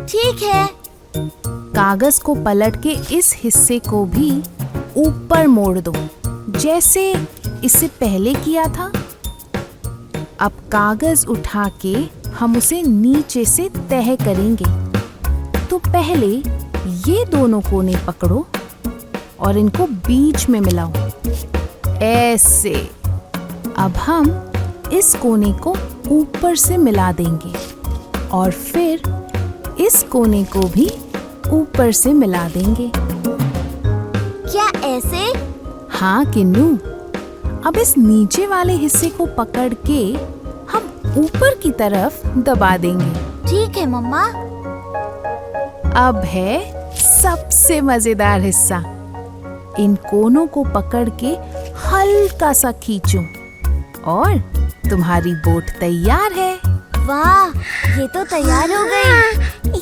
ठीक है। कागज को पलट के इस हिस्से को भी ऊपर मोड़ दो, जैसे इससे पहले किया था। अब कागज उठा के हम उसे नीचे से तह करेंगे। तो पहले ये दोनों कोने पकड़ो और इनको बीच में मिलाओ, ऐसे। अब हम इस कोने को ऊपर से मिला देंगे और फिर इस कोने को भी ऊपर से मिला देंगे। क्या ऐसे? हाँ किन्नू, अब इस नीचे वाले हिस्से को पकड़ के हम ऊपर की तरफ दबा देंगे। ठीक है मम्मा। अब है सबसे मजेदार हिस्सा। इन कोनों को पकड़ के हल्का सा खींचो और तुम्हारी बोट तैयार है। वाह, ये तो तैयार हो गई।